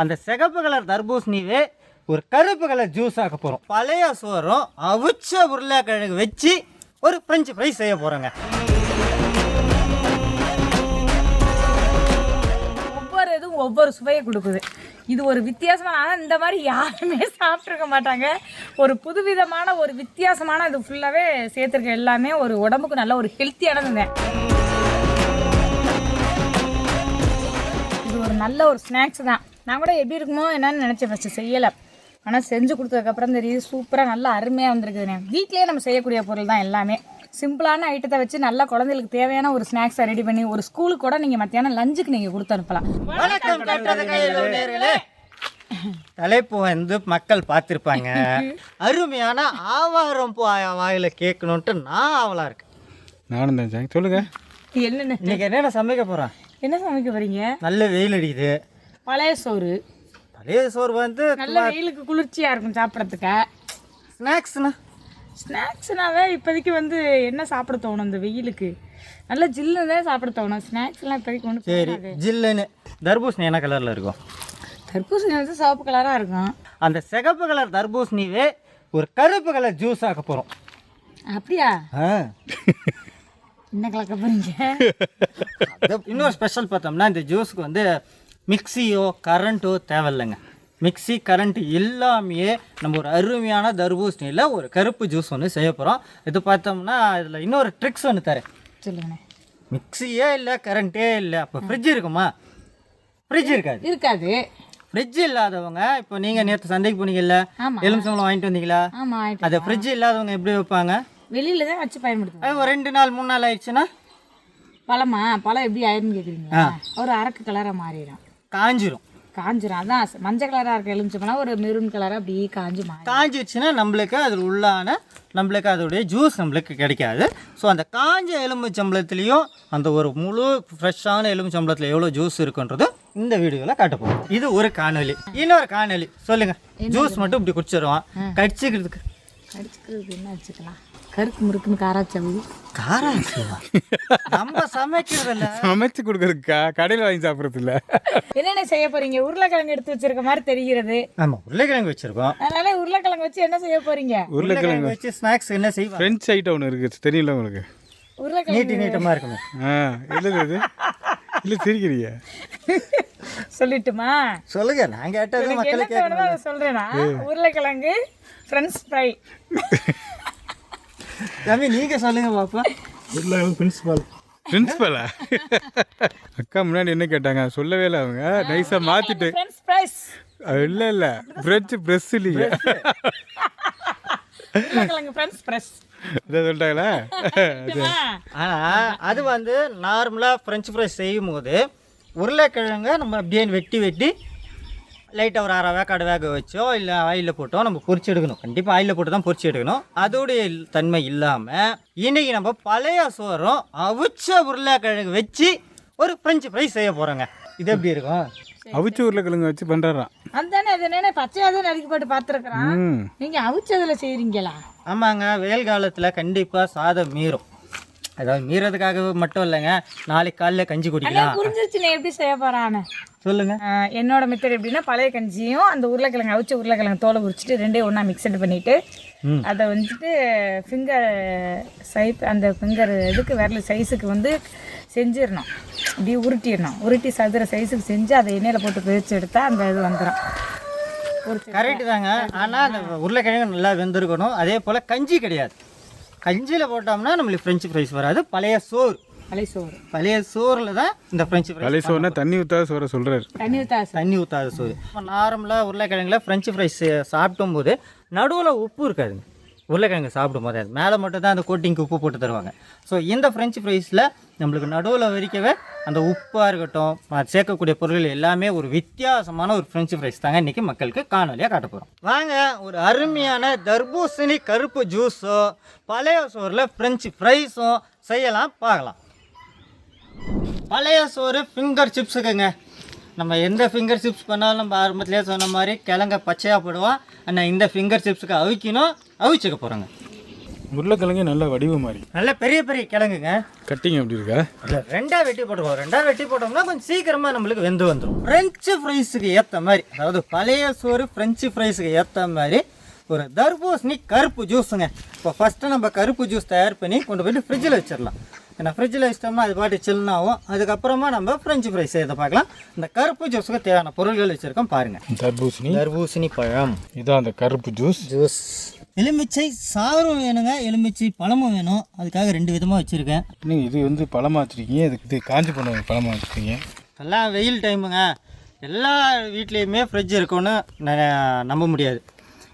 அந்த சிகப்பு கலர் தர்பூசணியே ஒரு கருப்பு கலர் ஜூஸ் ஆக்க போகிறோம். பழைய சோறும் அவிச்ச உருளைக்கிழங்கு வச்சு ஒரு ஃப்ரெஞ்சு ஃப்ரை செய்ய போகிறோங்க. ஒவ்வொரு இதுவும் ஒவ்வொரு சுவையை கொடுக்குது. இது ஒரு வித்தியாசமான, ஆனால் இந்த மாதிரி யாருமே சாப்பிட்ருக்க மாட்டாங்க. ஒரு புதுவிதமான ஒரு வித்தியாசமான இது ஃபுல்லாகவே சேர்த்துருக்க எல்லாமே ஒரு உடம்புக்கு நல்ல ஒரு ஹெல்த்தியானதுங்க. இது ஒரு நல்ல ஒரு ஸ்நாக்ஸ் தான். நான் கூட எப்படி இருக்குமோ என்னன்னு நினச்சேன், ஃபஸ்ட்டு செய்யலை. ஆனால் செஞ்சு கொடுத்ததுக்கப்புறம் தெரியுது சூப்பராக நல்லா அருமையாக வந்திருக்குதுண்ணே. வீட்டிலே நம்ம செய்யக்கூடிய பொருள் தான் எல்லாமே. சிம்பிளான ஐட்டத்தை வச்சு நல்லா குழந்தைகளுக்கு தேவையான ஒரு ஸ்நாக்ஸை ரெடி பண்ணி ஒரு ஸ்கூலுக்கு கூட நீங்கள் மத்தியானம் லஞ்சுக்கு நீங்கள் கொடுத்து அனுப்பலாம். வணக்கம் நேயர்களே. தலைப்பு வந்து மக்கள் பார்த்துருப்பாங்க. அருமையான ஆவாரம் பூ வாயில் கேட்கணுன்ட்டு நான் ஆவலா இருக்கேன். நானும் தான் சொல்லுங்க. என்னென்ன இன்னைக்கு என்னென்ன சமைக்க போகிறேன்? என்ன சமைக்க போறீங்க? நல்ல வெயில் அடிக்குது. பழைய சோறு. பழைய சோறு வந்து நல்ல வெயிலுக்கு குளிர்ச்சியாக இருக்கும் சாப்பிட்றதுக்கு. ஸ்நாக்ஸ்னா ஸ்நாக்ஸ்னாவே இப்போதைக்கு வந்து என்ன சாப்பிட தோணும் இந்த வெயிலுக்கு? நல்லா ஜில்லுன்னு தான் சாப்பிட தோணும். ஸ்நாக்ஸ்லாம் இப்போதைக்கு ஒன்று. சரி, ஜில்லுன்னு. தர்பூசணி என்ன கலரில் இருக்கும்? தர்பூசணி வந்து சிவப்பு கலராக இருக்கும். அந்த சிகப்பு கலர் தர்பூசணியே ஒரு கருப்பு கலர் ஜூஸ் ஆக்க போகிறோம். அப்படியா? என்ன கலக்க போறீங்க? இன்னொரு ஸ்பெஷல் பார்த்தோம்னா இந்த ஜூஸுக்கு வந்து மிக்சியோ கரண்ட்டோ தேவையில்லைங்க. மிக்சி கரண்ட் இல்லாமையே நம்ம ஒரு அருமையான தர்பூசணியில் ஒரு கருப்பு ஜூஸ் ஒன்று செய்ய போகிறோம். இது பார்த்தோம்னா இதில் இன்னொரு ட்ரிக்ஸ் ஒன்று தரேன். சொல்லுங்கண்ணே. மிக்சியே இல்லை, கரண்ட்டே இல்லை, அப்போ ஃப்ரிட்ஜ் இருக்குமா? ஃப்ரிட்ஜ் இருக்காது. இருக்காது. ஃப்ரிட்ஜ் இல்லாதவங்க, இப்போ நீங்கள் நேற்று சந்தைக்கு போனீங்கல்ல, எலுமிச்சம்பழம் வாங்கிட்டு வந்தீங்களா? ஆமாம். அதை ஃப்ரிட்ஜ் இல்லாதவங்க எப்படி வைப்பாங்க? வெளியில தான் வச்சு பயன்படுத்துவாங்க. ஒரு 2 நாள் 3 நாள் ஆயிடுச்சுன்னா பழம் எப்படி ஆயிருன்னு கேட்குறீங்க? ஒரு அரக்கு கலராக மாறிடும், காஞ்சிரும். அதான் மஞ்சள் கலராக இருக்க எலுமிச்சம்பழம் ஒரு மெரூன் கலராக அப்படியே காஞ்சிடுச்சுன்னா நம்மளுக்கு அதில் உள்ளான நம்மளுக்கு அதோடைய ஜூஸ் நம்மளுக்கு கிடைக்காது. ஸோ அந்த காஞ்ச எலுமிச்சம்பழத்துலேயும் அந்த ஒரு முழு ஃப்ரெஷ்ஷான எலுமிச்சம்பழத்தில் எவ்வளோ ஜூஸ் இருக்குன்றது இந்த வீடியோவில் காட்டப்போம். இது ஒரு காணொலி. இன்னொரு காணொலி சொல்லுங்கள். ஜூஸ் மட்டும் இப்படி குடிச்சிடுவோம். கடிச்சிக்கிறதுக்கு என்ன வச்சுக்கலாம்? கருக்கு முறுக்குன்னு காராச்சவி. நம்ம சமைக்கிறதில்ல, சமைச்சு கொடுக்கறதுக்கா? கடையில் வாங்கி சாப்பிட்றது இல்லை. என்னென்ன செய்ய போறீங்க? உருளைக்கிழங்கு எடுத்து வச்சிருக்க மாதிரி தெரிகிறது. ஆமாம், உருளைக்கிழங்கு வச்சிருக்கோம். அதனால உருளைக்கிழங்கு வச்சு என்ன செய்ய போறீங்க? உருளைக்கிழங்கு வச்சு ஸ்நாக்ஸ் என்ன செய்வோம்? ஃப்ரெஞ்ச் ஐட்டம் ஒன்று இருக்குது, தெரியல உங்களுக்கு? உருளைக்கிழங்கு நீட்டமாக இருக்குமே. இல்லை இது இல்லை, சிரிக்கிறீங்க. சொல்லிட்டுமா? சொல்லுங்க. நான் கேட்டது மக்களுக்கு சொல்றேன்னா, உருளைக்கிழங்கு ஃப்ரெண்ட்ஸ் ஃப்ரை. தம்பி நீங்க சொல்லுங்க பாப்பா. பிரின்சிபலா? அக்கா முன்னாடி என்ன கேட்டாங்க சொல்லவே இல்லை, அவங்க நைஸாக மாற்றிட்டு. இல்லை ஃப்ரெஞ்சு ப்ரெஸ் இல்லைங்க, இதை சொல்லிட்டாங்களா? ஆனால் அது வந்து நார்மலாக ஃப்ரெஞ்ச் ஃப்ரைஸ் செய்யும் போது உருளைக்கிழங்க நம்ம அப்படியே வெட்டி லைட்டாக ஒரு 1/2 வேக்காடு வேக வச்சோ இல்லை ஆயிலில் போட்டோ நம்ம பொரிச்சு எடுக்கணும். கண்டிப்பாக ஆயிலில் போட்டு தான் பொரிச்சு எடுக்கணும். அதோடைய தன்மை இல்லாமல் இன்றைக்கி நம்ம பழைய சோறும் அவிச்ச உருளைக்கிழங்கு வச்சு ஒரு ஃப்ரெஞ்சு ஃப்ரை செய்ய போகிறோங்க. இது எப்படி இருக்கும்? அவிச்ச உருளைக்கிழங்கு வச்சு பண்ணுறான். அதுதானே அது என்ன பச்சையாக தான் நறுக்கி போட்டு பார்த்துருக்குறான். நீங்கள் அவிச்சதில் செய்கிறீங்களா? ஆமாங்க. வெயில் காலத்தில் கண்டிப்பாக சாதம் மீறும். அதாவது மீறதுக்காக மட்டும் இல்லைங்க, நாளைக்கு காலையில் கஞ்சி குடிக்கலாம். புரிஞ்சிருச்சு நீ எப்படி செய்ய போகிறான்னு. சொல்லுங்க. என்னோட மெத்தட் எப்படின்னா, பழைய கஞ்சியும் அந்த உருளைக்கிழங்கு அவிச்ச உருளைக்கிழங்கு தோலை உரிச்சிட்டு 2 ஒன்றா மிக்சட் பண்ணிவிட்டு அதை வந்துட்டு ஃபிங்கர் அந்த ஃபிங்கர் இதுக்கு விரல் சைஸுக்கு வந்து செஞ்சிடணும். இப்படி உருட்டி சதுர சைஸுக்கு செஞ்சு அதை எண்ணெயில் போட்டு பிரித்து எடுத்தால் அந்த இது வந்துடும். கரெக்டு தாங்க. ஆனால் அந்த உருளைக்கிழங்கு நல்லா வெந்திருக்கணும். அதே போல் கஞ்சி கிடையாது. கஞ்சியில் போட்டோம்னா நம்மளுக்கு ஃப்ரெஞ்சு ஃப்ரைஸ் வராது. பழைய சோறில் தான் இந்த ஃப்ரெஞ்சு ஃப்ரைஸ். பழைய சோறுனா தண்ணி ஊற்றாத சோறை சொல்கிறாரு. தண்ணி ஊற்றாத சோறு. நார்மலாக உருளைக்கிழங்குல ஃப்ரெஞ்சு ஃப்ரைஸ் சாப்பிடும் போது நடுவில் உப்பு இருக்காதுங்க. உருளைக்கிழங்கு சாப்பிடும் போது அது மேலே மட்டும் தான் அந்த கோட்டிங்க்கு உப்பு போட்டு தருவாங்க. ஸோ இந்த ஃப்ரெஞ்சு ஃப்ரைஸில் நம்மளுக்கு நடுவில் வரைக்கவே அந்த உப்பாக இருக்கட்டும், சேர்க்கக்கூடிய பொருட்கள் எல்லாமே ஒரு வித்தியாசமான ஒரு ஃப்ரெஞ்சு ஃப்ரைஸ் தாங்க இன்றைக்கி மக்களுக்கு காணொலியாக காட்ட போகிறோம். வாங்க, ஒரு அருமையான தர்பூசணி கருப்பு ஜூஸோ பழைய சோறில் ஃப்ரெஞ்சு ஃப்ரைஸும் செய்யலாம், பார்க்கலாம். பழைய சோறு ஃபிங்கர் சிப்ஸுக்குங்க. நம்ம எந்த ஃபிங்கர் சிப்ஸ் பண்ணாலும் நம்ம ஆரம்பத்திலே சொன்ன மாதிரி கிழங்க பச்சையாக போடுவோம். ஆனால் இந்த ஃபிங்கர் சிப்ஸுக்கு அவிக்கணும், அவிச்சுக்க போகிறோங்க. உருளைக்கிழங்கே நல்ல வடிவு மாதிரி. நல்ல பெரிய பெரிய கிழங்குங்க. கட்டிங் எப்படி இருக்கா? இல்லை, ரெண்டாக வெட்டி போட்டுருவோம். ரெண்டாக வெட்டி போட்டோம்னா கொஞ்சம் சீக்கிரமாக நம்மளுக்கு வெந்து வந்துடும். ஃப்ரெஞ்சு ஃப்ரைஸுக்கு ஏற்ற மாதிரி, அதாவது பழைய சோறு ஃப்ரெஞ்சு ஃப்ரைஸுக்கு ஏற்ற மாதிரி ஒரு தர்பூசணி கருப்பு ஜூஸுங்க. இப்போ ஃபஸ்ட்டு நம்ம கருப்பு ஜூஸ் தயார் பண்ணி கொண்டு போய்ட்டு ஃப்ரிட்ஜில் வச்சிடலாம். ஏன்னா ஃப்ரிட்ஜில் வச்சிட்டோம்னா அது பாட்டு சில்னாகும். அதுக்கப்புறமா நம்ம ஃப்ரெஞ்சு ஃப்ரைஸ் இதை பார்க்கலாம். இந்த கருப்பு ஜூஸுக்கு தேவையான பொருள்கள் வச்சுருக்கோம் பாருங்கள். தர்பூசணி பழம், இதான் அந்த கருப்பு ஜூஸ். எலுமிச்சை சாறும் வேணுங்க, எலுமிச்சை பழமும் வேணும். அதுக்காக 2 விதமாக வச்சுருக்கேன். நீங்கள் இது வந்து பழமாக வச்சுருக்கீங்க, இது காஞ்சி போன பழமாக வச்சுருக்கீங்க. எல்லாம் வெயில் டைமுங்க, எல்லா வீட்லேயுமே ஃப்ரிட்ஜ் இருக்குன்னு நம்ப முடியாது.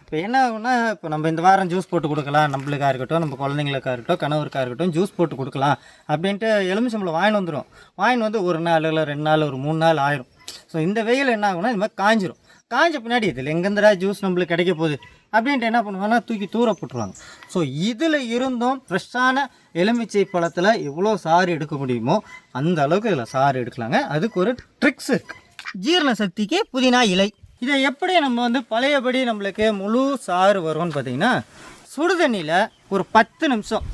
இப்போ என்ன ஆகும்னா, இப்போ நம்ம இந்த வாரம் ஜூஸ் போட்டு கொடுக்கலாம், நம்மளுக்காக இருக்கட்டும், நம்ம குழந்தைங்களுக்காக இருக்கட்டும், கணவருக்காக இருக்கட்டும், ஜூஸ் போட்டு கொடுக்கலாம் அப்படின்ட்டு எலுமிச்சம்பழம் வாங்கிட்டு வந்துடும். வாங்கிட்டு வந்து 1 நாள் இல்லை 2 நாள், ஒரு 3 நாள் ஆயிரும். ஸோ இந்த வெயில் என்ன ஆகும்னா, இந்த மாதிரி காஞ்சிரும். காஞ்ச பின்னாடி இதில் எங்கேருந்தா ஜூஸ் நம்மளுக்கு கிடைக்க போகுது அப்படின்ட்டு என்ன பண்ணுவாங்கன்னா, தூக்கி தூர போட்டுருவாங்க. ஸோ இதில் இருந்தும் ஃப்ரெஷ்ஷான எலுமிச்சை பழத்தில் எவ்வளோ சாறு எடுக்க முடியுமோ அந்த அளவுக்கு இதில் சாறு எடுக்கலாங்க. அதுக்கு ஒரு ட்ரிக்ஸ் இருக்குது. ஜீரண சக்திக்கு புதினா இலை. இதை எப்படி நம்ம வந்து பழையபடி நம்மளுக்கு முழு சாறு வரும்னு பார்த்தீங்கன்னா, சுடுதண்ணியில் ஒரு 10 நிமிஷம்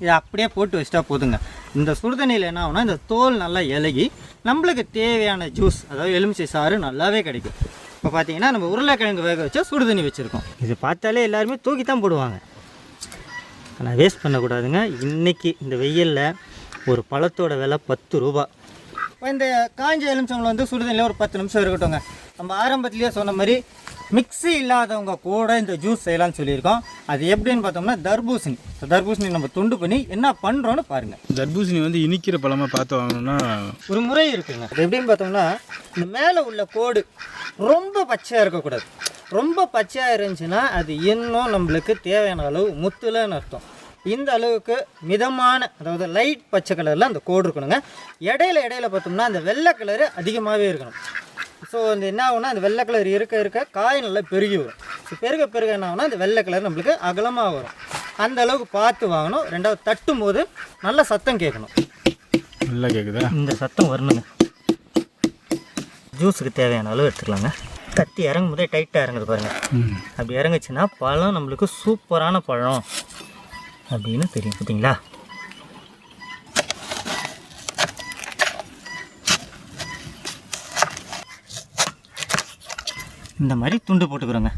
இதை அப்படியே போட்டு வச்சிட்டா போதுங்க. இந்த சுடுதண்ணியில் என்ன ஆகுனா, இந்த தோல் நல்லா இலகி நம்மளுக்கு தேவையான ஜூஸ், அதாவது எலுமிச்சை சாறு நல்லாவே கிடைக்கும். இப்போ பார்த்தீங்கன்னா நம்ம உருளைக்கிழங்கு வேக வச்சா சுடுதண்ணி வச்சுருக்கோம். இது பார்த்தாலே எல்லாருமே தூக்கி தான் போடுவாங்க. ஆனால் வேஸ்ட் பண்ணக்கூடாதுங்க. இன்றைக்கி இந்த வெயிலில் ஒரு பழத்தோட விலை 10 ரூபா. இப்போ இந்த காஞ்ச எலுமிச்சம்பழம் வந்து சுடுதண்ணியில் ஒரு 10 நிமிஷம் இருக்கட்டும்ங்க. நம்ம ஆரம்பத்துலேயே சொன்ன மாதிரி மிக்ஸி இல்லாதவங்க கூட இந்த ஜூஸ் செய்யலாம்னு சொல்லியிருக்கோம். அது எப்படின்னு பார்த்தோம்னா, தர்பூசணி நம்ம துண்டு பண்ணி என்ன பண்ணுறோன்னு பாருங்கள். தர்பூசணி வந்து இனிக்கிற பழமாக பார்த்து வாங்கணும்னா ஒரு முறை இருக்குங்க. அது எப்படின்னு பார்த்தோம்னா, இந்த மேலே உள்ள கோடு ரொம்ப பச்சையாக இருக்கக்கூடாது. ரொம்ப பச்சையாக இருந்துச்சுன்னா அது இன்னும் நம்மளுக்கு தேவையான அளவு முத்துலன்னு அர்த்தம். இந்த அளவுக்கு மிதமான, அதாவது லைட் பச்சை கலரில் அந்த கோடு இருக்கணுங்க. இடையில பார்த்தோம்னா அந்த வெள்ளை கலரு அதிகமாகவே இருக்கணும். ஸோ அந்த என்ன ஆகுனா, அந்த வெள்ளை கலர் இருக்க காய் நல்லா பெருகி வரும். ஸோ பெருக என்ன ஆகுனா, அந்த வெள்ளை கலர் நம்மளுக்கு அகலமாக வரும். அந்த அளவுக்கு பார்த்து வாங்கணும். ரெண்டாவது தட்டும் போது நல்ல சத்தம் கேட்கணும். நல்லா கேட்குதா? இந்த சத்தம் வரணுங்க. ஜூஸுக்கு தேவையான அளவு எடுத்துக்கலாங்க. கத்தி இறங்கும் போதே டைட்டாக இறங்குது பாருங்கள். அப்படி இறங்குச்சுன்னா பழம் நம்மளுக்கு சூப்பரான பழம் அப்படின்னு தெரியும். பார்த்தீங்களா? இந்த மாதிரி துண்டு போட்டுக்கிறோங்க.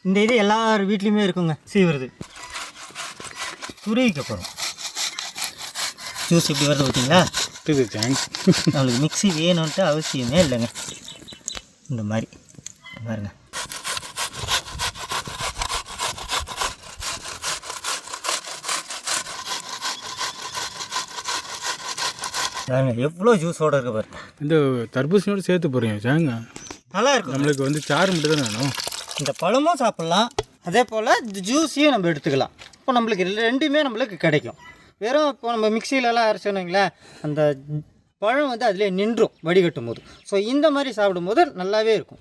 இந்த இது எல்லார் வீட்லேயுமே இருக்குங்க. சீவுறது துருவிக்க போகிறோம். ஜூஸ் இப்படி வருது பார்த்தீங்களா? நம்மளுக்கு மிக்ஸி வேணும்ன்ட்டு அவசியமே இல்லைங்க. இந்த மாதிரி பாருங்க. பாருங்க எவ்வளோ ஜூஸோடு இருக்க பாருங்க. இந்த தர்பூசணியோடு சேர்த்து போகிறீங்க சாங்க, நல்லா இருக்கும். நம்மளுக்கு வந்து சாறு மட்டும் தான் வேணும். இந்த பழமும் சாப்பிட்லாம், அதே போல் இந்த ஜூஸையும் நம்ம எடுத்துக்கலாம். இப்போ நம்மளுக்கு ரெண்டுமே நம்மளுக்கு கிடைக்கும். வெறும் இப்போ நம்ம மிக்சியிலலாம் அரைச்சோன்னீங்களேன், அந்த பழம் வந்து அதிலே நின்றும் வடிகட்டும் போது. ஸோ இந்த மாதிரி சாப்பிடும்போது நல்லாவே இருக்கும்.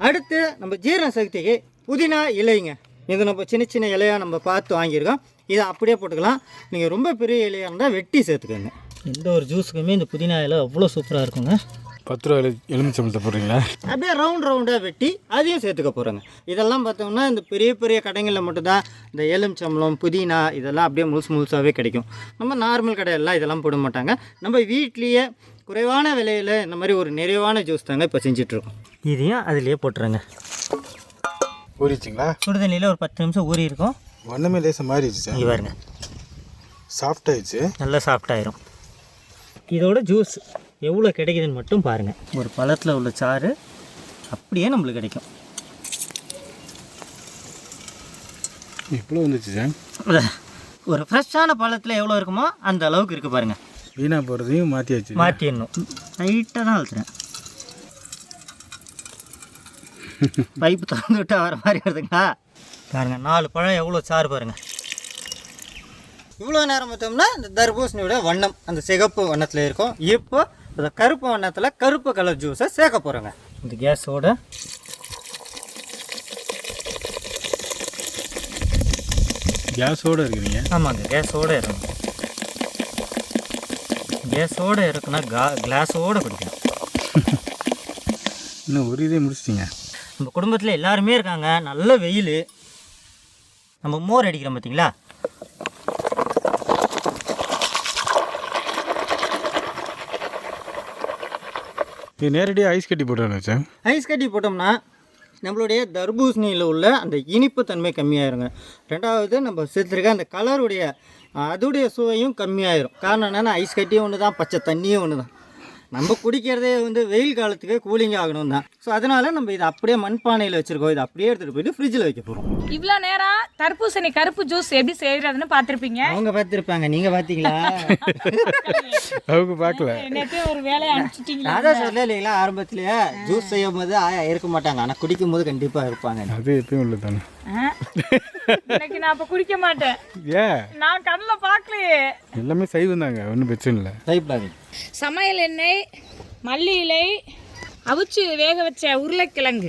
அடுத்து நம்ம ஜீரண சக்திக்கு புதினா இலைங்க. இது நம்ம சின்ன சின்ன இலையாக நம்ம பார்த்து வாங்கியிருக்கோம். இதை அப்படியே போட்டுக்கலாம். நீங்கள் ரொம்ப பெரிய இலையாக இருந்தால் வெட்டி சேர்த்துக்கோங்க. எந்த ஒரு ஜூஸுக்குமே இந்த புதினா இலை அவ்வளோ சூப்பராக இருக்குங்க. 10 ரூபா எலுமிச்சம்பழத்தை போடுறீங்களா? அப்படியே ரவுண்டாக வெட்டி அதையும் சேர்த்துக்க போகிறோங்க. இதெல்லாம் பார்த்தோம்னா இந்த பெரிய பெரிய கடைகளில் மட்டும்தான் இந்த எலுமிச்சம்பழம் புதினா இதெல்லாம் அப்படியே முழுசாகவே கிடைக்கும். நம்ம நார்மல் கடையெல்லாம் இதெல்லாம் போட மாட்டாங்க. நம்ம வீட்லேயே குறைவான விலையில் இந்த மாதிரி ஒரு நிறைவான ஜூஸ் தாங்க இப்போ செஞ்சிட்ருக்கோம். இதையும் அதிலேயே போட்டுருங்க. ஊறிச்சிங்களா? சுடுதண்ணியில் ஒரு 10 நிமிஷம் ஊறி இருக்கும். ஒன்றுமே லேசாக மாறிடுச்சு. இங்கே பாருங்க, சாஃப்டாகிடுச்சு. நல்லா சாஃப்டாயிரும். இதோட ஜூஸ் எவ்வளோ கிடைக்குதுன்னு மட்டும் பாருங்கள். ஒரு பழத்தில் உள்ள சாறு அப்படியே நம்மளுக்கு கிடைக்கும். எவ்வளோ வந்துச்சு சார்? ஒரு ஃப்ரெஷ்ஷான பழத்தில் எவ்வளோ இருக்குமோ அந்த அளவுக்கு இருக்குது பாருங்கள். வீணாக போகிறதையும் மாற்றிடணும். லைட்டாக தான் அழுத்துறேன். பைப்பு திறந்து விட்டு வர மாதிரி வருதுங்களா? பாருங்கள் 4 பழம் எவ்வளோ சாறு பாருங்கள். இவ்வளோ நேரம் பார்த்தோம்னா இந்த தர்பூசணியோட வண்ணம் அந்த சிகப்பு வண்ணத்தில் இருக்கும். இப்போ இந்த கருப்பு வண்ணத்தில் கருப்பு கலர் ஜூஸை சேர்க்க போகிறோங்க. இந்த கேஸோடு இருக்குங்க. ஆமாங்க, கேஸோடு இருக்கும். கேஸோடு இருக்குன்னா கிளாஸோடு குடிக்கணும். இன்னும் ஒரு இதே முடிச்சிட்டிங்க. நம்ம குடும்பத்தில் எல்லாருமே இருக்காங்க, நல்ல வெயில். நம்ம மோர் அடிக்கிறோம் பார்த்தீங்களா, இது நேரடியாக ஐஸ் கட்டி போட்டுறேன் வச்சேன். ஐஸ் கட்டி போட்டோம்னா நம்மளுடைய தர்பூசணியில் உள்ள அந்த இனிப்பு தன்மை கம்மியாயிருங்க. ரெண்டாவது நம்ம சேர்த்துருக்க அந்த கலருடைய அதோடைய சுவையும் கம்மியாயிரும். காரணம் என்னென்னா ஐஸ் கட்டியும் ஒன்று தான், பச்சை தண்ணியும் ஒன்று தான். நம்ம குடிக்கிறதே வந்து வெயில் காலத்துக்கு கூலிங் ஆகணும் தான். ஸோ அதனால நம்ம இதை அப்படியே மண்பானையில் வச்சுருக்கோம். இதை அப்படியே எடுத்துகிட்டு போயிட்டு ஃப்ரிட்ஜில் வைக்க போகிறோம். இவ்வளோ நேரம் தர்பூசணி கருப்பு ஜூஸ் எப்படி செய்யறதுன்னு பார்த்துருப்பீங்க. அவங்க பார்த்துருப்பாங்க, நீங்கள் பார்த்தீங்களா? அவங்க பார்க்கல. நேற்று ஒரு வேலையை அனுப்பிச்சிட்டிங்களா? அதான் சொல்ல இல்லைங்களா, ஆரம்பத்திலேயே ஜூஸ் செய்யும் போது இருக்க மாட்டாங்க, ஆனால் குடிக்கும் போது கண்டிப்பாக இருப்பாங்க. அது எப்பயும் உள்ள தானே. இன்னைக்கு நான் அப்போ குடிக்க மாட்டேன். ஏன்? நான் கண்ணில் பார்க்கலையே. எல்லாமே சைவம் தாங்க, ஒன்றும் பிரச்சனை இல்லை. டைப்பாக சமையல் எண்ணெய், மல்லி இலை, அவிச்சு வேக வச்ச உருளைக்கிழங்கு,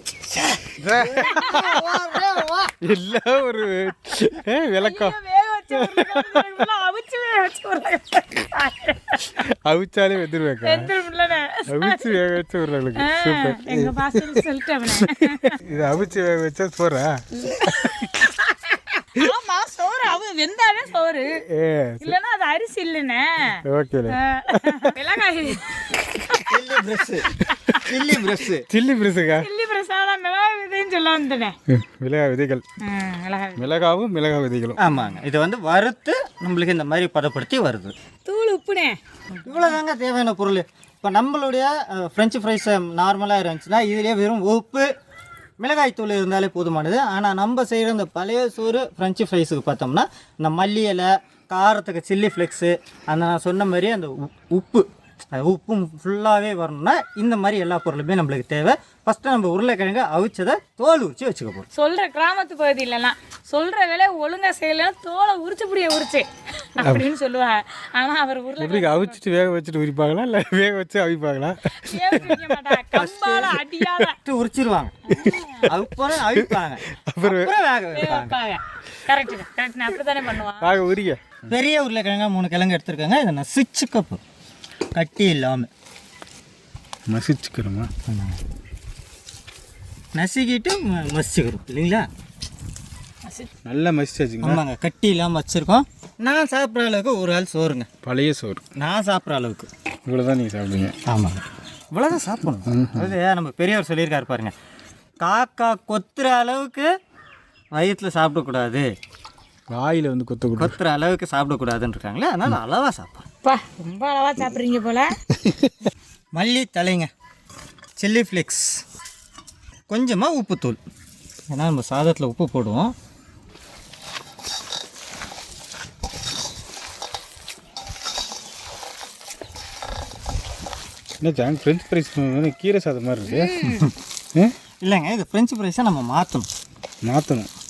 எல்லாம் ஒரு விளக்கம். வேக வச்ச உருளைக்கிழங்கு, அவிச்சு வேக வச்ச உருளைக்கிழங்கு. அவிச்சாலே வெந்துருவேக்கா. வெந்துரும்லண்ணே. அவிச்சு வேக வச்ச உருளைக்கிழங்கு சூப்பர். எங்க பாஸ்டர் சொல்லிட்டேன். இது அவிச்சு வேக வச்சா சோறா? ஆமா, சோறு வெந்தாலே சோறு, இல்லைன்னா அது அரிசி இல்லைண்ணே. ஓகே. மிளகாய் சில்லி பிரஷ் சில்லி பிரஷுக்கா? சில்லி பிரஷ் தான், மிளகாய் விதைன்னு சொல்ல வந்துட்டேன். மிளகாய் விதைகள், மிளகாவும் மிளகாய் விதைகளும். ஆமாங்க. இது வந்து வறுத்து நம்மளுக்கு இந்த மாதிரி பதப்படுத்தி வருது. தூள் உப்புனே, இவ்வளோதாங்க தேவையான பொருள். இப்போ நம்மளுடைய ஃப்ரெஞ்சு ஃப்ரைஸ் நார்மலாக இருந்துச்சுன்னா இதுலேயே வெறும் உப்பு மிளகாய் தூள் இருந்தாலே போதுமானது. ஆனால் நம்ம செய்கிற இந்த பழைய சோறு ஃப்ரெஞ்சு ஃப்ரைஸுக்கு பார்த்தோம்னா இந்த மல்லி இலை, காரத்துக்கு சில்லி ஃப்ளெக்ஸு, அந்த நான் சொன்ன மாதிரி அந்த உப்பு, உப்பும் ஃபுல்லாகவே வரணும்னா இந்த மாதிரி எல்லா பொருளுமே நம்மளுக்கு தேவை. ஃபஸ்ட்டு நம்ம உருளைக்கிழங்கு அவிச்சதை தோல் உரிச்சு வச்சுக்க போகிறோம். சொல்கிற கிராமத்து பகுதியிலலாம் சொல்கிற வேலை ஒழுங்காக செய்யலாம், தோலை உரிச்சு புடிய உரிச்சு அப்படின்னு சொல்லுவாங்க. ஆனால் அவர் எப்படி அவிச்சிட்டு வேக வச்சுட்டு உரிப்பாங்களா இல்லை வேக வச்சு அவிப்பாங்களா? கம்பால அடியால உரிச்சிருவாங்க, அப்புறம் அவிப்பாங்க, அப்புறம் வேக வைப்பாங்க. கரெக்ட் கரெக்ட், அப்படி தானே பண்ணுவாங்க. வேக உரிய பெரிய உருளைக்கிழங்கா 3 கிழங்கு எடுத்துருக்காங்க. இதை நசிச்சுக்கப்பு கட்டி இல்லாமல் மசிச்சுக்கிறோமா? நசுக்கிட்டு மசிச்சுக்கிறோம் இல்லைங்களா? நல்லா மசிச்சாச்சுங்க. ஆமாங்க, கட்டி இல்லாமல் வச்சுருக்கோம். நான் சாப்பிட்ற அளவுக்கு ஒரு ஆள் சோறுங்க, பழைய சோறு. நான் சாப்பிட்ற அளவுக்கு இவ்வளோ தான் நீங்கள் சாப்பிடுங்க. ஆமாங்க, இவ்வளோதான் சாப்பிடணும். அதாவது நம்ம பெரியவர் சொல்லியிருக்காரு பாருங்க, காக்கா கொத்துற அளவுக்கு வயிற்றில் சாப்பிடக்கூடாது, வாயில் வந்து கொத்துற அளவுக்கு சாப்பிடக்கூடாதுன்னு இருக்காங்களே, அதனால் அளவாக சாப்பிட்றோம். ரொம்ப அளவாக சாப்பிட்றீங்க போல. மல்லி தலைங்க, சில்லி ஃப்ளெக்ஸ், கொஞ்சமாக உப்புத்தூள், ஏன்னா நம்ம சாதத்தில் உப்பு போடுவோம். என்ன ஃப்ரெஞ்ச் ஃப்ரைஸ் கீரை சாதம் மாதிரி இருக்கு? இல்லைங்க, இது ஃப்ரெஞ்சு ஃப்ரைஸை நம்ம மாற்றணும்.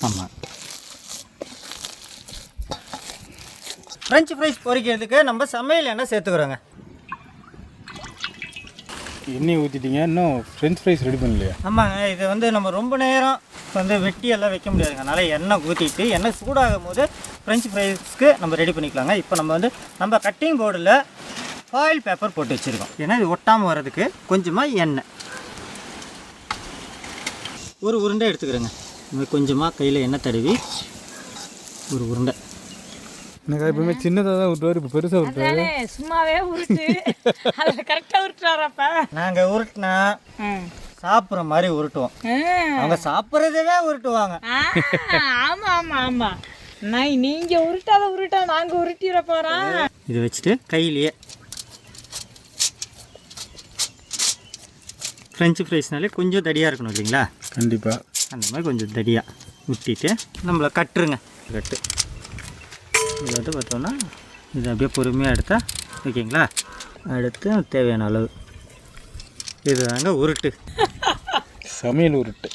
ஆமாம், ஃப்ரெஞ்சு ஃப்ரைஸ் பொரிக்கிறதுக்கு நம்ம சமையல் எண்ணெய் சேர்த்துக்கிறோங்க. எண்ணெய் ஊற்றிட்டீங்க, இன்னும் ஃப்ரெஞ்ச் ஃப்ரைஸ் ரெடி பண்ணலையா? ஆமாங்க, இது வந்து நம்ம ரொம்ப நேரம் வந்து வெட்டியெல்லாம் வைக்க முடியாதுங்க. அதனால் எண்ணெய் ஊற்றிட்டு எண்ணெய் சூடாகும் போது ஃப்ரெஞ்சு ஃப்ரைஸ்க்கு நம்ம ரெடி பண்ணிக்கலாங்க. இப்போ நம்ம வந்து நம்ம கட்டிங் போர்டில் ஃபாயில் பேப்பர் போட்டு வச்சுருக்கோம், ஏன்னா இது ஒட்டாமல் வர்றதுக்கு. கொஞ்சமாக எண்ணெய், ஒரு உருண்டை எடுத்துக்கிறேங்க. இந்த கொஞ்சமாக கையில் எண்ணெய் தடவி ஒரு உருண்டை. எனக்கு எப்பவுமே சின்னதாக தான் விட்டுவார், இப்போ பெருசாக விட்டுவாரு. சும்மாவே உருட்டு, அதில் கரெக்டாக உருட்டுறாரப்ப. நாங்கள் உருட்டினா சாப்பிட்ற மாதிரி உருட்டுவோம், அவங்க சாப்பிட்றதவே உருட்டுவாங்க. ஆமாம் ஆமாம் ஆமாம், நீங்கள் உருட்டா நாங்கள் உருட்டிட போகிறோம். இதை வச்சுட்டு கையிலேயே ஃப்ரெஞ்சு ஃப்ரைஸ்னாலே கொஞ்சம் தடியாக இருக்கணும் இல்லைங்களா? கண்டிப்பாக அந்த மாதிரி கொஞ்சம் தடியாக விட்டிட்டு நம்மளை கட்டுருங்க. கட்டு இது வந்து பார்த்தோம்னா இது அப்படியே பொறுமையாக எடுத்தால் ஓகேங்களா? அடுத்து தேவையான அளவு இது தாங்க உருட்டு, சமையல் உருட்டு.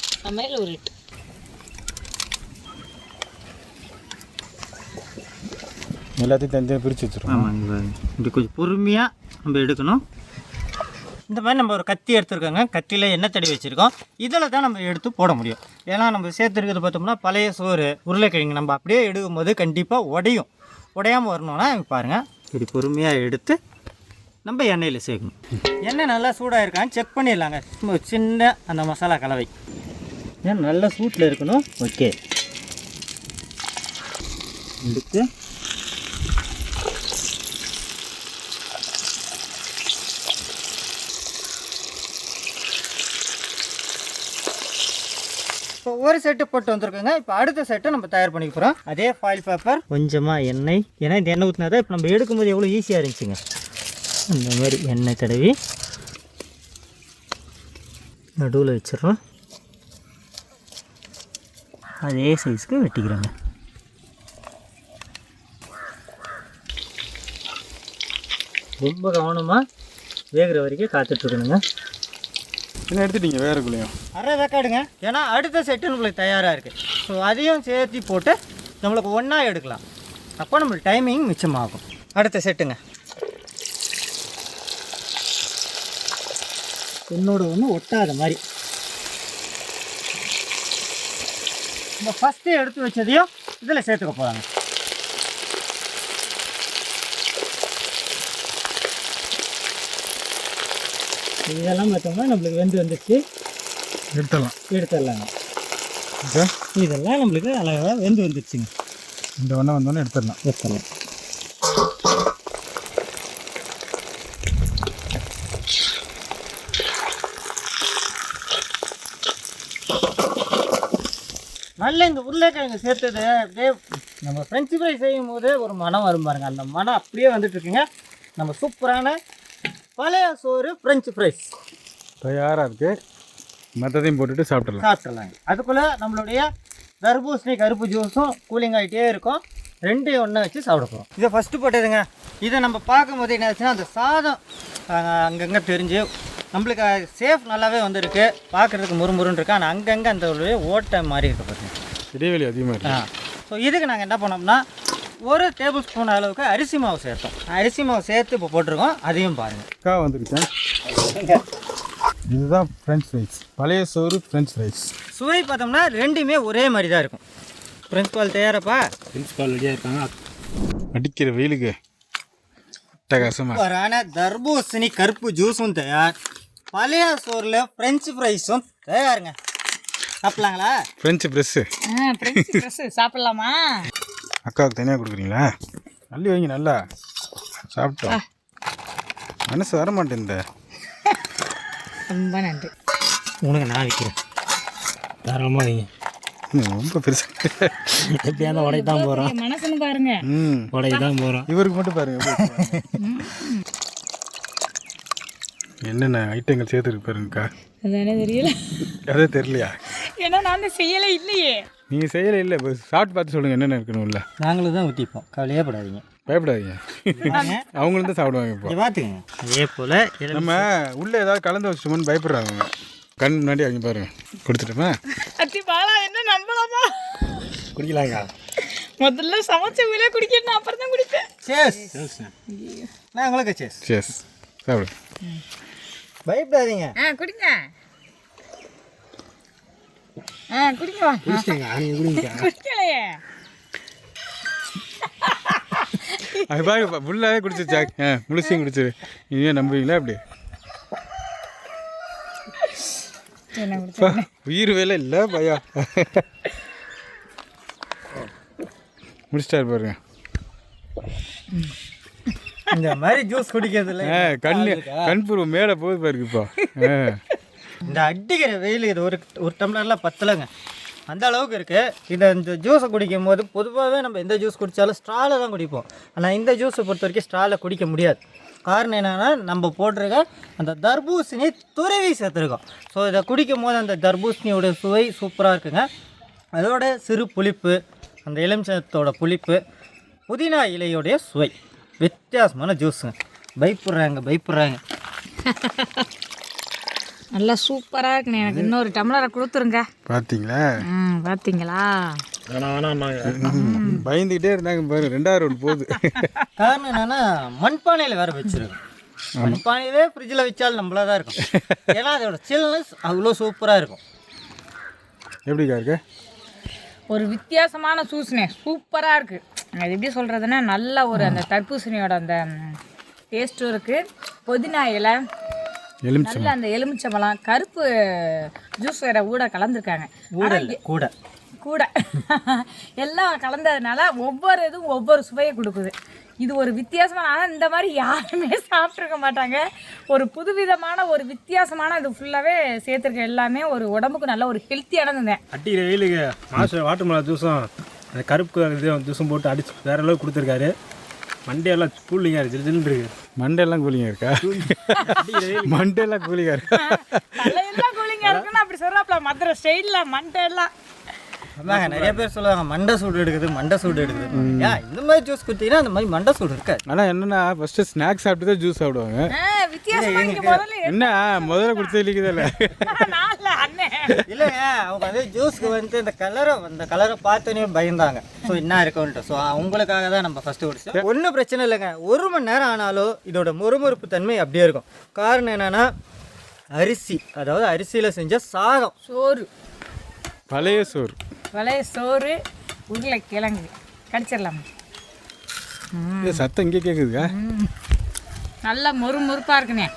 எல்லாத்தையும் தனியாக பிரித்து வச்சுருவோம். ஆமாங்க, இப்படி கொஞ்சம் பொறுமையாக நம்ம எடுக்கணும். இந்த மாதிரி நம்ம ஒரு கத்தி எடுத்துருக்கோங்க, கத்தியில் எண்ணெய் தடவி வச்சுருக்கோம். இதில் தான் நம்ம எடுத்து போட முடியும். ஏன்னா நம்ம சேர்த்துருக்கிறது பார்த்தோம்னா பழைய சோறு, உருளைக்கிழங்கு நம்ம அப்படியே எடுக்கும் போது கண்டிப்பாக உடையாமல் வரணும்னா பாருங்கள், இப்படி பொறுமையாக எடுத்து நம்ம எண்ணெயில் சேர்க்கணும். எண்ணெய் நல்லா சூடாக இருக்கான்னு செக் பண்ணிடலாங்க. சின்ன அந்த மசாலா கலவை ஏன் நல்ல சூட்டில் இருக்கணும். ஓகே, எடுத்து இப்போ ஒரு செட்டு போட்டு வந்துருக்கோங்க. இப்போ அடுத்த செட்டை நம்ம தயார் பண்ணிக்க போகிறோம். அதே ஃபாயில் பேப்பர், கொஞ்சமாக எண்ணெய். ஏன்னா இந்த எண்ணெய் ஊற்றினா தான் இப்போ நம்ம எடுக்கும்போது எவ்வளோ ஈஸியாக இருந்துச்சுங்க. இந்த மாதிரி எண்ணெய் தடவி நடுவில் வச்சிடறோம். அதே சைஸ்க்கு வெட்டிக்கிறோங்க. ரொம்ப கவனமாக வேகிற வரைக்கும் காத்துட்ருக்கணுங்க. என்ன எடுத்துட்டீங்க வேறக்குள்ளேயும்? அரை ரெக்கார்டுங்க. ஏன்னா அடுத்த செட்டு நம்மளுக்கு தயாராக இருக்குது. ஸோ அதையும் சேர்த்து போட்டு நம்மளுக்கு ஒன்றா எடுக்கலாம். அப்போ நம்மளுக்கு டைமிங் மிச்சமாகும். அடுத்த செட்டுங்க. ஒன்றோட ஒன்று ஒட்டாத மாதிரி நம்ம ஃபஸ்ட்டு எடுத்து வச்சதையும் இதில் சேர்த்துக்க போகிறாங்க. இதெல்லாம் பார்த்தோம்னா நம்மளுக்கு வந்துச்சு. எடுத்துடலாங்க. இதெல்லாம் நம்மளுக்கு அழகாக வந்துருச்சுங்க. இந்த ஒன்றா வந்தோன்னே எடுத்துடலாம். நல்ல இந்த உருளைக்கிழங்கு சேர்த்தது அப்படியே நம்ம ஃப்ரெஞ்சு ஃப்ரை செய்யும் போது ஒரு மனம் வரும் பாருங்க. அந்த மனம் அப்படியே வந்துட்டுருக்குங்க. நம்ம சூப்பரான பழைய சோறு ஃப்ரெஞ்சு ஃப்ரைஸ் தயாராக இருக்குது. மற்றதையும் போட்டுட்டு சாப்பிட்றலாங்க. அதுக்குள்ளே நம்மளுடைய தர்பூசணி கருப்பு ஜூஸும் கூலிங் ஆகிட்டே இருக்கும். ரெண்டையும் ஒன்றா வச்சு சாப்பிட போகிறோம். இதை ஃபஸ்ட்டு போட்டதுங்க. இதை நம்ம பார்க்கும்போது என்ன ஆச்சுன்னா அந்த சாதம் அங்கங்கே தெரிஞ்சு நம்மளுக்கு சேஃப் நல்லாவே வந்துருக்கு. பார்க்குறதுக்கு முறுமுறுன்னு இருக்கு. ஆனால் அங்கங்கே அந்த ஒரு ஓட்டை மாதிரி இருக்க பார்த்தீங்க, இடைவெளி அதிகமாக இருக்கு. ஸோ இதுக்கு நாங்கள் என்ன பண்ணோம்னா ஒரு டேபிள் ஸ்பூன் அளவுக்கு அரிசி மாவு சேர்த்தோம். அரிசி மாவு சேர்த்து இப்போ போட்டிருக்கோம். அதையும் பாருங்கள். வந்துருக்கேன். இதுதான் ஃப்ரெஞ்ச் ஃப்ரைஸ், பழைய சோறு ஃப்ரெஞ்ச் ஃப்ரைஸ். சுவை பார்த்தோம்னா ரெண்டுமே ஒரே மாதிரி தான் இருக்கும். பிரின்ஸ்பால் தயாரப்பா? பிரின்ஸ்பால் ரெடியாக இருக்காங்க. அடிக்கிற வெயிலுக்கு வரான தர்பூசணி கருப்பு ஜூஸும் தயார். பழைய சோறில் ஃப்ரெஞ்சு ஃப்ரைஸும் தயாருங்க. சாப்பிட்லாங்களா? ஃப்ரெஞ்சு ப்ரெஸ்ஸு சாப்பிட்லாமா? அக்காவுக்கு தனியாக கொடுக்குறீங்களா? அள்ளி வைங்க, நல்லா சாப்பிட்டோம். மனசு வர மாட்டேன். ரொம்ப நன்றி. உனக்கு நான் வைக்கிறேன். தாராளமாக வைங்க. ரொம்ப பெருசாக எப்படியா இருந்தால் உடைக்கு தான் போகிறோம். மனசுன்னு பாருங்க, உடைக்கு தான் போகிறோம். இவருக்கு மட்டும் பாருங்க என்னென்ன ஐட்டங்கள் சேர்த்துருக்கு பாருங்கக்கா. அதானே தெரியல. அதே தெரியலையா? ஏன்னா நான் செய்யலை இல்லையே. நீங்கள் செய்யலை இல்லை. இப்போ சாப்பிட்டு பார்த்து சொல்லுங்கள் என்னென்ன இருக்கணும். இல்லை நாங்களும் தான் ஊற்றிப்போம். கவலையே படாதீங்க, பயப்படாதீங்க. அவங்களும் தான் சாப்பிடுவாங்க. இப்போ பார்த்துக்கங்க. அதே போல் நம்ம உள்ளே ஏதாவது கலந்து வச்சுட்டோம்னு பயப்படுறாங்க. கண் முன்னாடி அவங்க பாருங்க. கொடுத்துட்டோமா? அத்தி பாலா என்ன நம்பலாமா? குடிக்கலாங்க. முதல்ல சமைச்ச வீலே குடிக்கணும், அப்புறம் தான் குடிப்பேன். சேஸ். நான் உங்களுக்கு சேஸ். சேஸ் சாப்பிடு. பயப்படாதீங்க. குடிங்க. குடிங்க. குடிக்கலையே. அது பாருங்க, ஃபுல்லாகவே குடிச்சிருச்சா? முழுசையும் குடிச்சிரு. இனிமே நம்புவீங்களா? அப்படி உயிர் வேலை இல்லை பயா. முடிச்சிட்டாரு பாருங்க. இந்த மாதிரி ஜூஸ் குடிக்கிறதுல கண் பூர்வம் மேலே போகுது பாருங்க. இப்போ இந்த அடிக்கிற வெயில் இது ஒரு டம்ளர்லாம் பத்தலைங்க. அந்த அளவுக்கு இருக்குது. இந்த ஜூஸை குடிக்கும் போது பொதுவாகவே நம்ம எந்த ஜூஸ் குடித்தாலும் ஸ்ட்ராவில் தான் குடிப்போம். ஆனால் இந்த ஜூஸை பொறுத்த வரைக்கும் ஸ்ட்ராவில் குடிக்க முடியாது. காரணம் என்னென்னா நம்ம போட்டிருக்க அந்த தர்பூசணி துருவி சேர்த்துருக்கோம். ஸோ இதை குடிக்கும் போது அந்த தர்பூசணியோட சுவை சூப்பராக இருக்குங்க. அதோட சிறு புளிப்பு, அந்த எலுமிச்சத்தோட புளிப்பு, புதினா இலையோடைய சுவை, வித்தியாசமான ஜூஸுங்க. பயப்படுறாங்க. நல்லா சூப்பராக இருக்குண்ணே. எனக்கு இன்னொரு டம்ளரை கொடுத்துருங்க. பார்த்தீங்களா? பார்த்தீங்களா? பயந்துக்கிட்டே இருந்தாங்க பாரு. 2வது ரவுண்ட் போகுது. காரணம் என்னென்னா மண்பானையில் வேறு வச்சுருக்கோம். மண்பானையிலே ஃப்ரிட்ஜில் வச்சாலும் நம்மளாக தான் இருக்கும். ஏன்னா அதோட சில்னஸ் அவ்வளோ சூப்பராக இருக்கும். எப்படிக்கா இருக்கு? ஒரு வித்தியாசமான ஜூஸ்ண்ணே, சூப்பராக இருக்குது. அது எப்படி சொல்கிறதுன்னா நல்ல ஒரு அந்த தர்பூசணியோட அந்த டேஸ்ட்டும் இருக்குது. புதினா இலை, எலுமிச்சம் நல்ல அந்த எலுமிச்சம்பழம் கருப்பு ஜூஸ் வேற ஊட கலந்துருக்காங்க கூட கூட எல்லாம் கலந்ததுனால ஒவ்வொரு இதுவும் ஒவ்வொரு சுவையை கொடுக்குது. இது ஒரு வித்தியாசமான, ஆனால் இந்த மாதிரி யாருமே சாப்பிட்ருக்க மாட்டாங்க. ஒரு புதுவிதமான ஒரு வித்தியாசமான இது ஃபுல்லாகவே சேர்த்துருக்க எல்லாமே ஒரு உடம்புக்கு நல்ல ஒரு ஹெல்த்தியானது. அடிக்கிற வெயிலுக்கு மாசம் வாட்டர் மிளகா ஜூஸும் அந்த கருப்பு ஜூஸும் போட்டு அடிச்சு வேற அளவுக்கு கொடுத்துருக்காரு. மண்டையெல்லாம் கூலிங்காக இருக்குது, ஜில்லுன்னு இருக்கு. மண்டெல்லாம் கூலிங்காக இருக்கா? மண்டெல்லாம் கூலிங்காக இருக்கா? தலையெல்லாம் கூலிங்காக இருக்குன்னு அப்படி சொல்கிறாப்ல மதுரை ஸ்டைலில் மண்டையெல்லாம். அதாங்க நிறைய பேர் சொல்லுவாங்க மண்டை சூடு எடுக்குது, மண்டை சூடு எடுக்குது. ஏன் இந்த மாதிரி ஜூஸ் குடித்தீங்கன்னா அந்த மாதிரி மண்டை சூடு இருக்காது. ஆனால் என்னன்னா ஃபஸ்ட்டு ஸ்நாக்ஸ் சாப்பிட்டு தான் ஜூஸ் சாப்பிடுவாங்க. வித்தியாசமா இங்கே முதல்ல என்ன முதல்ல குடிச்சது இல்லைக்குதில்ல? நாளில் அண்ணன் இல்லைங்க, அவங்க வந்து ஜூஸ்க்கு வந்து இந்த கலரை பார்த்தோன்னே பயந்தாங்க. ஸோ என்ன இருக்குன்ட்டு. ஸோ அவங்களுக்காக தான் நம்ம ஃபஸ்ட்டு குடிச்சோம். ஒன்றும் பிரச்சனை இல்லைங்க, 1 மணி நேரம் ஆனாலும் இதோட மொறுமொறுப்பு தன்மை அப்படியே இருக்கும். காரணம் என்னென்னா அரிசி, அதாவது அரிசியில் செஞ்ச சாதம், சோறு, பழைய சோறு, சோறு, உருளைக்கிழங்கு கடிச்சிடலாமா? சத்தம் இங்கே கேட்குதுங்க. நல்லா மொறுமொறுப்பாக இருக்குண்ணே,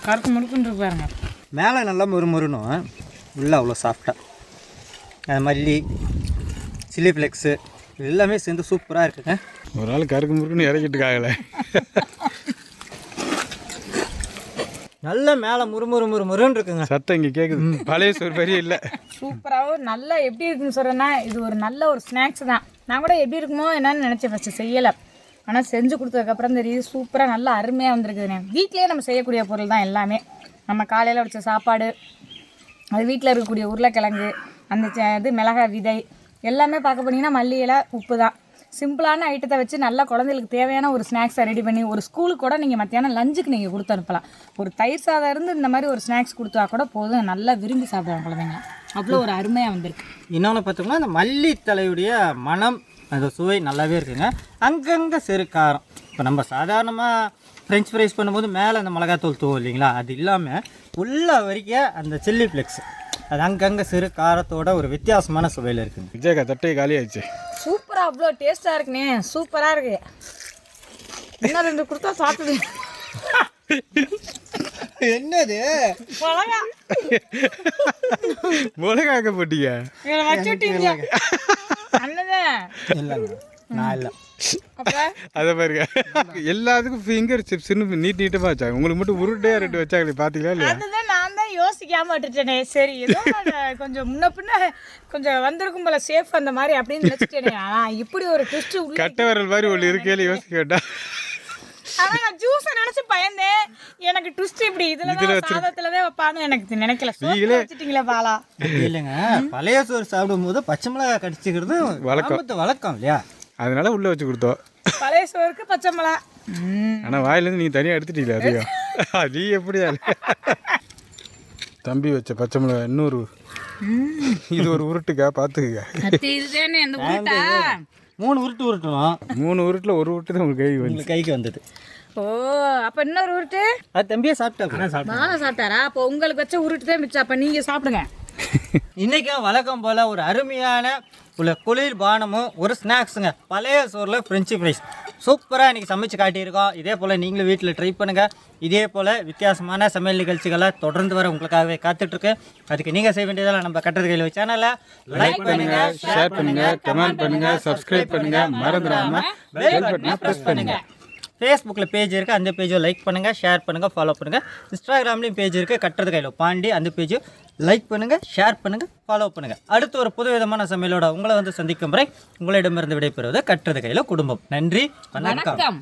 கருக்கு முறுக்குன்னு பாருங்க. மேலே நல்லா மொறுமொறுணும், உள்ளே அவ்வளோ சாஃப்டாக. அது மல்லி, சில்லி ஃப்ளெக்ஸு எல்லாமே சேர்ந்து சூப்பராக இருக்குங்க. ஒரு ஆள் கருக்கு முறுக்குன்னு இறக்கிட்டு இருக்காங்களே. நல்ல மேலே முறுமுறுன்னு இருக்குங்க. சத்தம் இங்கே கேட்குது. பழைய சோறு பெரிய இல்லை. சூப்பராகவும் நல்லா எப்படி இருக்குன்னு சொல்கிறேன்னா இது ஒரு நல்ல ஒரு ஸ்நாக்ஸ் தான். நான் கூட எப்படி இருக்குமோ என்னன்னு நினச்சேன், ஃபஸ்ட்டு செய்யலை. ஆனால் செஞ்சு கொடுத்ததுக்கப்புறம் தெரியுது சூப்பராக நல்லா அருமையாக வந்திருக்குதுண்ணே. வீட்டிலே நம்ம செய்யக்கூடிய பொருள் தான் எல்லாமே. நம்ம காலையில் வச்ச சாப்பாடு, அது வீட்டில் இருக்கக்கூடிய உருளைக்கிழங்கு, அந்த இது மிளகாய் விதை எல்லாமே பார்க்க போனீங்கன்னா மல்லி இலை, உப்பு தான். சிம்பிளான ஐட்டத்தை வச்சு நல்லா குழந்தைகளுக்கு தேவையான ஒரு ஸ்நாக்ஸை ரெடி பண்ணி ஒரு ஸ்கூலுக்கு கூட நீங்கள் மத்தியானம் லஞ்சுக்கு நீங்கள் கொடுத்து அனுப்பலாம். ஒரு தயிர் சாதம் இருந்து இந்த மாதிரி ஒரு ஸ்நாக்ஸ் கொடுத்தா கூட போதும், நல்லா விரும்பி சாப்பிடுவாங்க குழந்தைங்க. அவ்வளோ ஒரு அருமையாக வந்திருக்கு. இன்னொன்று பார்த்தோம்னா அந்த மல்லித்தலையுடைய மனம், அந்த சுவை நல்லாவே இருக்குங்க. அங்கங்கே சிறு காரம். இப்போ நம்ம சாதாரணமாக ஃப்ரெஞ்ச் ஃப்ரைஸ் பண்ணும்போது மேலே அந்த மிளகாத்தூள் தூவும் இல்லைங்களா, அது இல்லாமல் உள்ள வரைக்கும் அந்த சில்லி ஃப்ளெக்ஸ், அது அங்கங்கே சிறு காரத்தோட ஒரு வித்தியாசமான சுவையில் இருக்குங்க. விஜயக்கா தட்டை காலி ஆயிடுச்சு. சூப்பராக அவ்வளோ டேஸ்ட்டாக இருக்குண்ணே, சூப்பராக இருக்கு. இன்னும் 2 கொடுத்தா சாப்பிடுது. என்னது மிளகாக்க போட்டீங்க? வச்சுட்டீங்க அண்ணன் இல்லைங்க, நான் இல்லை. அதை பாருங்க, எல்லாத்துக்கும் ஃபிங்கர் சிப்ஸ்ன்னு நீட்டமாக வச்சாங்க. உங்களுக்கு மட்டும் உருட்டையாக 2 வச்சாங்களே, பார்த்தீங்களா இல்லையா? அதுதான் நான் தான் யோசிக்காம விட்டுட்டேனே. சரி ஏதோ கொஞ்சம் முன்ன பின்ன கொஞ்சம் வந்திருக்கும் போல சேஃப் அந்த மாதிரி அப்படின்னு நினச்சிட்டேனே. ஆனால் இப்படி ஒரு ட்விஸ்ட் உள்ள கட்டை வரல் மாதிரி ஒன்று இருக்கையில யோசிக்க வேண்டாம். ஆனால் நான் ஜூஸை நினச்சி பயந்தேன். எனக்கு ட்விஸ்ட் இப்படி இதில் சாதத்தில் தான் வைப்பான்னு எனக்கு நினைக்கல. நீங்களே வச்சுட்டீங்களே பாலா. இல்லைங்க, பழைய சோறு சாப்பிடும்போது பச்சை மிளகாய் கடிச்சிக்கிறது வழக்கம் இல்லையா, அதனால உள்ளே வச்சு கொடுத்தோம். பழைய சோறுக்கு பச்சை மிளகா. ஆனால் வாயிலேருந்து நீ தனியாக எடுத்துட்டீங்களா? அதிகம் நீ எப்படியா? தம்பி வச்ச பச்சை மிளகா இன்னொரு, இது ஒரு உருட்டுக்கா, பார்த்துக்குங்க. இதுதானே அந்த உருட்டா? 3 உருட்டு உருட்டணும். 3 உருட்டில் ஒரு உருட்டு தான் உங்களுக்கு உங்களுக்கு கைக்கு வந்தது. ஓ, அப்போ இன்னொரு உருட்டு அது தம்பியே சாப்பிட்டா சாப்பிட்டாரா? அப்போ உங்களுக்கு வச்ச உருட்டு தான் மிச்சம். அப்போ நீங்கள் சாப்பிடுங்க. இன்றைக்கும் வழக்கம் போல் ஒரு அருமையான உள்ள குளிர் பானமும் ஒரு ஸ்நாக்ஸுங்க. பழைய சோறில் ஃப்ரெஞ்சு ஃப்ரைஸ் சூப்பராக இன்றைக்கி சமைச்சு காட்டியிருக்கோம். இதே போல் நீங்களும் வீட்டில் ட்ரை பண்ணுங்கள். இதே போல் வித்தியாசமான சமையல் நிகழ்ச்சிகளை தொடர்ந்து வர உங்களுக்காகவே காத்துட்ருக்கு. அதுக்கு நீங்கள் செய்ய வேண்டியதெல்லாம் நம்ம கட்டுறது கையில் சேனலை லைக் பண்ணுங்கள், ஷேர் பண்ணுங்கள், கமெண்ட் பண்ணுங்கள், சப்ஸ்கிரைப் பண்ணுங்கள், மறந்துடாமல் பெல் பட்டனை ப்ரெஸ் பண்ணுங்கள். ஃபேஸ்புக்கில் பேஜ் இருக்குது, அந்த பேஜும் லைக் பண்ணுங்கள், ஷேர் பண்ணுங்கள், ஃபாலோ பண்ணுங்கள். இன்ஸ்டாகிராம்லேயும் பேஜ் இருக்குது, கட்டுறது கையில் பாண்டி, அந்த பேஜும் லைக் பண்ணுங்கள், ஷேர் பண்ணுங்கள், ஃபாலோ பண்ணுங்கள். அடுத்து ஒரு புது விதமான சமையலோட உங்களை வந்து சந்திக்கும் வரை உங்களிடமிருந்து விடைபெறுவது கட்டுறது கையில் குடும்பம். நன்றி, வணக்கம்.